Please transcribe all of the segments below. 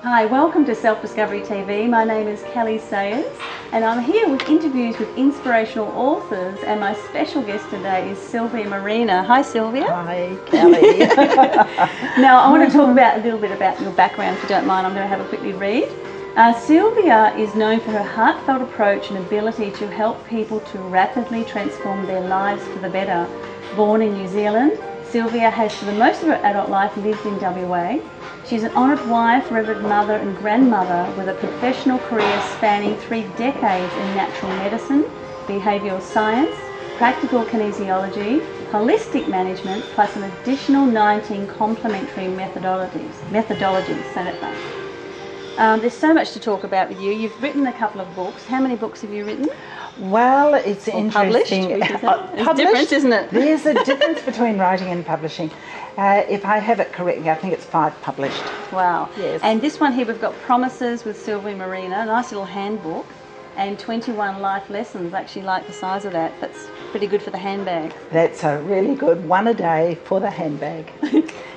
Hi, welcome to Self Discovery TV. My name is Kelly Sayers and I'm here with interviews with inspirational authors, and my special guest today is Sylvia Marina. Hi Sylvia. Hi Kelly. Now I want to talk a little bit about your background, if you don't mind. I'm going to have a quickly read. Sylvia is known for her heartfelt approach and ability to help people to rapidly transform their lives for the better. Born in New Zealand, Sylvia has for the most of her adult life lived in WA. She's an honoured wife, revered mother and grandmother with a professional career spanning 3 decades in natural medicine, behavioural science, practical kinesiology, holistic management, plus an additional 19 complementary methodologies. Say that right. There's so much to talk about with you. You've written a couple of books. How many books have you written? Well, it's interesting. There's a difference, isn't it? There's a difference between writing and publishing. If I have it correctly, I think it's 5 published. Wow. Yes. And this one here, we've got Promises with Sylvia Marina, a nice little handbook, and 21 life lessons. I actually like the size of that. That's pretty good for the handbag. That's a really good one a day for the handbag.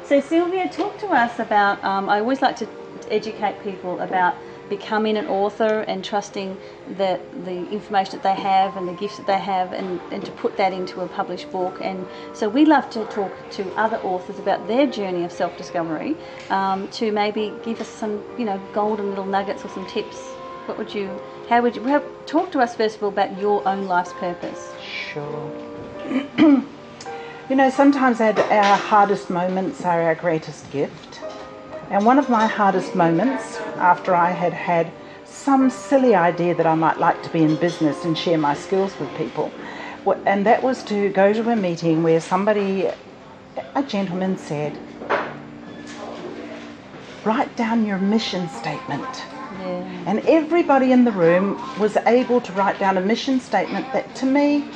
So Sylvia, talk to us about, I always like to educate people about becoming an author and trusting the information that they have and the gifts that they have, and to put that into a published book. And so we love to talk to other authors about their journey of self-discovery, to maybe give us some, golden little nuggets or some tips. How would you talk to us first of all about your own life's purpose? Sure. Sometimes our hardest moments are our greatest gift. And one of my hardest moments, after I had had some silly idea that I might like to be in business and share my skills with people, and that was to go to a meeting where a gentleman said, write down your mission statement. Yeah. And everybody in the room was able to write down a mission statement that to me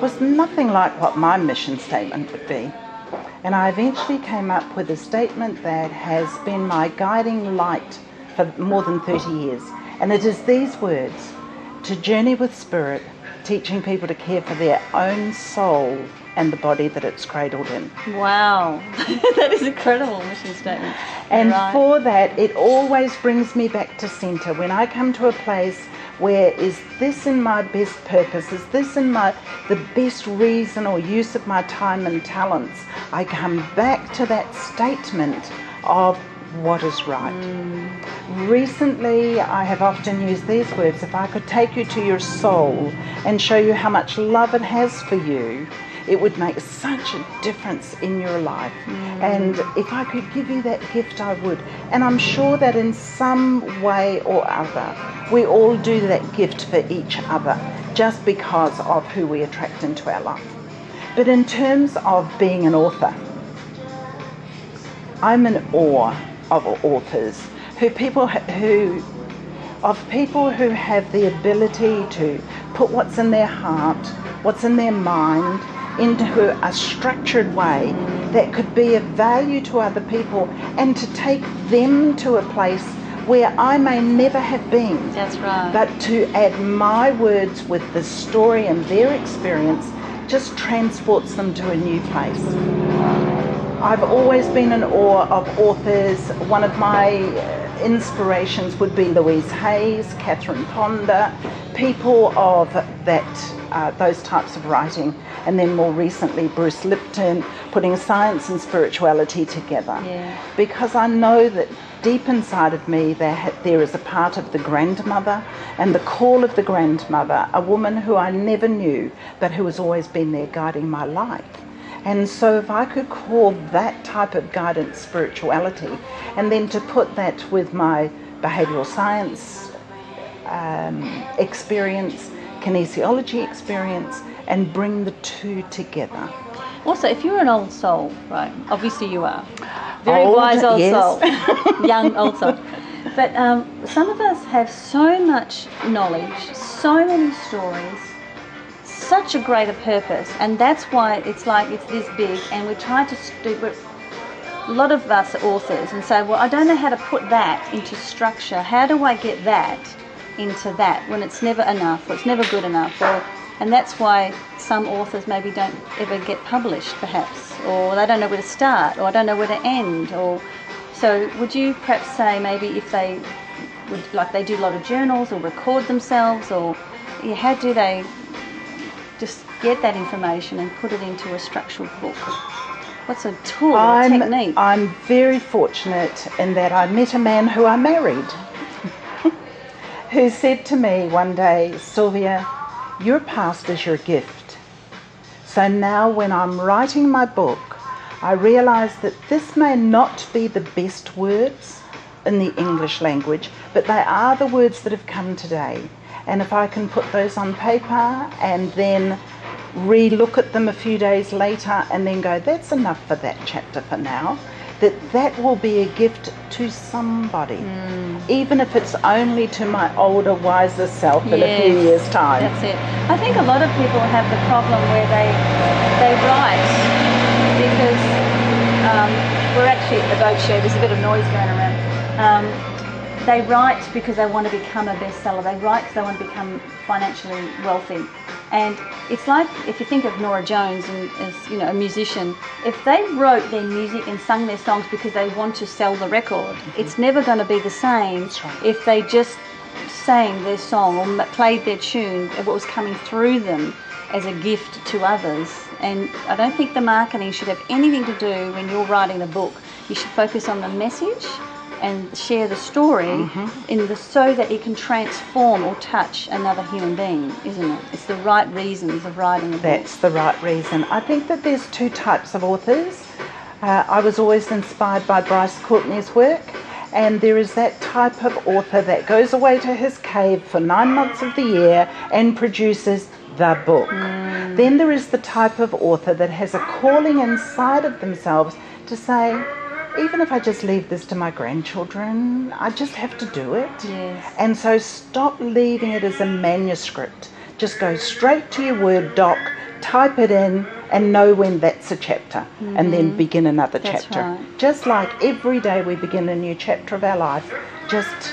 was nothing like what my mission statement would be. And I eventually came up with a statement that has been my guiding light for more than 30 years. And it is these words: to journey with spirit, teaching people to care for their own soul and the body that it's cradled in. Wow, that is an incredible mission statement. And right. For that, it always brings me back to centre. When I come to a place where is this in my best purpose, is this in the best reason or use of my time and talents, I come back to that statement of what is right. Recently, I have often used these words: if I could take you to your soul and show you how much love it has for you, it would make such a difference in your life. And if I could give you that gift, I would. And I'm sure that in some way or other, we all do that gift for each other just because of who we attract into our life. But in terms of being an author, I'm in awe of authors, people who have the ability to put what's in their heart, what's in their mind, into a structured way that could be of value to other people, and to take them to a place where I may never have been. That's right. But to add my words with the story and their experience just transports them to a new place. I've always been in awe of authors. One of my inspirations would be Louise Hayes, Catherine Ponder, people of those types of writing. And then more recently, Bruce Lipton, putting science and spirituality together. Yeah. Because I know that deep inside of me there is a part of the grandmother, and the call of the grandmother, a woman who I never knew, but who has always been there guiding my life. And so if I could call that type of guidance spirituality, and then to put that with my behavioural science experience, kinesiology experience, and bring the two together. Also, if you're an old soul, right, obviously you are. Very old, wise old yes. soul. Young old soul. But some of us have so much knowledge, so many stories, such a greater purpose, and that's why it's this big, and we try to a lot of us are authors and say, well, I don't know how to put that into structure. How do I get that into that, when it's never enough, or it's never good enough, and that's why some authors maybe don't ever get published, perhaps, or they don't know where to start, or I don't know where to end, or So would you perhaps say maybe if they would, like they do a lot of journals or record themselves, or how do they just get that information and put it into a structured book? What's a tool, a technique? I'm very fortunate in that I met a man who I married who said to me one day, Sylvia, your past is your gift. So now when I'm writing my book, I realise that this may not be the best words in the English language, but they are the words that have come today. And if I can put those on paper and then re-look at them a few days later and then go, that's enough for that chapter for now, that will be a gift to somebody, even if it's only to my older, wiser self in a few years' time. That's it. I think a lot of people have the problem where they write because we're actually at the boat show, there's a bit of noise going around. They write because they want to become a bestseller. They write because they want to become financially wealthy. And it's like, if you think of Norah Jones and as a musician, if they wrote their music and sung their songs because they want to sell the record, it's never going to be the same if they just sang their song or played their tune, what was coming through them as a gift to others. And I don't think the marketing should have anything to do when you're writing a book. You should focus on the message and share the story so that it can transform or touch another human being, isn't it? It's the right reasons of writing a book. That's the right reason. I think that there's two types of authors. I was always inspired by Bryce Courtney's work, and there is that type of author that goes away to his cave for 9 months of the year and produces the book. Then there is the type of author that has a calling inside of themselves to say, even if I just leave this to my grandchildren, I just have to do it. Yes. And so stop leaving it as a manuscript. Just go straight to your Word doc, type it in, and know when that's a chapter, and then begin another chapter. Right. Just like every day we begin a new chapter of our life, just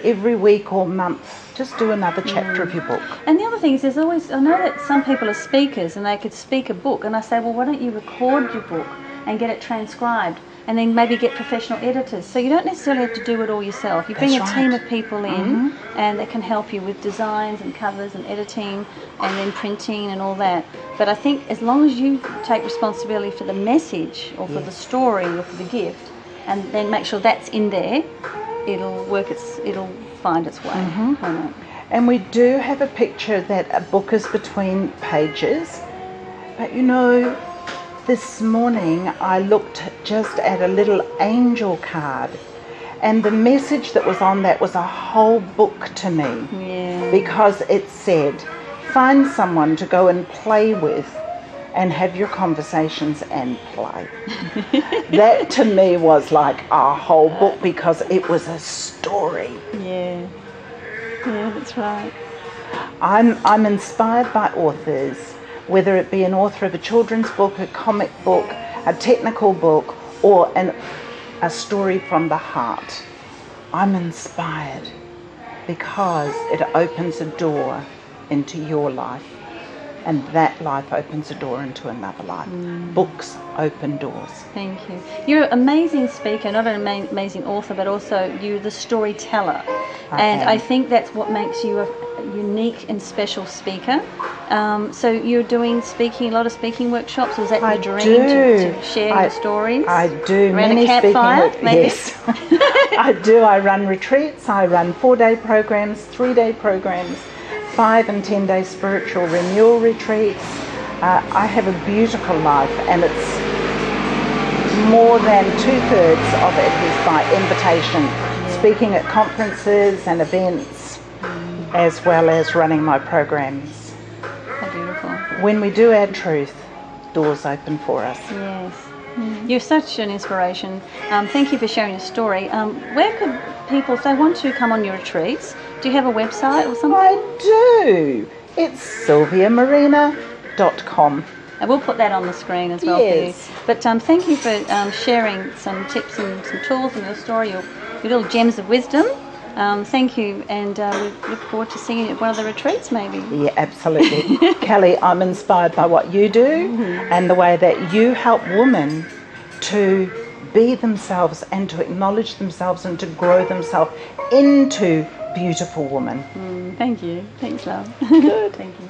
every week or month, just do another chapter of your book. And the other thing is, there's always, I know that some people are speakers and they could speak a book, and I say, well, why don't you record your book and get it transcribed? And then maybe get professional editors. So you don't necessarily have to do it all yourself. You bring a team of people in and they can help you with designs and covers and editing and then printing and all that. But I think as long as you take responsibility for the message or for the story or for the gift, and then make sure that's in there, it'll find its way. Won't it? And we do have a picture that a book is between pages, but this morning I looked just at a little angel card, and the message that was on that was a whole book to me, because it said, find someone to go and play with and have your conversations and play. That to me was like a whole book, because it was a story. Yeah, that's right. I'm inspired by authors, whether it be an author of a children's book, a comic book, a technical book, or a story from the heart. I'm inspired because it opens a door into your life, and that life opens a door into another life. Books open doors. Thank you. You're an amazing speaker, not an amazing author, but also you're the storyteller. I think that's what makes you a unique and special speaker. So you're doing a lot of speaking workshops. Is that your dream to share your stories? I do. Around Many a campfire, speaking maybe? Yes. I do. I run retreats. I run 4-day programs, 3-day programs, 5 and 10-day spiritual renewal retreats. I have a beautiful life, and it's more than 2/3 of it is by invitation, speaking at conferences and events, as well as running my programs. How beautiful. When we do our truth, doors open for us. Yes. You're such an inspiration. Thank you for sharing your story. Where could people, if they want to come on your retreats, do you have a website or something? I do. It's sylviamarina.com. And we'll put that on the screen as well for you. But thank you for sharing some tips and some tools in your story, your little gems of wisdom. Thank you, and we look forward to seeing you at one of the retreats maybe. Yeah, absolutely. Kelly, I'm inspired by what you do and the way that you help women to be themselves and to acknowledge themselves and to grow themselves into beautiful women. Thank you. Thanks, love. Good. Thank you.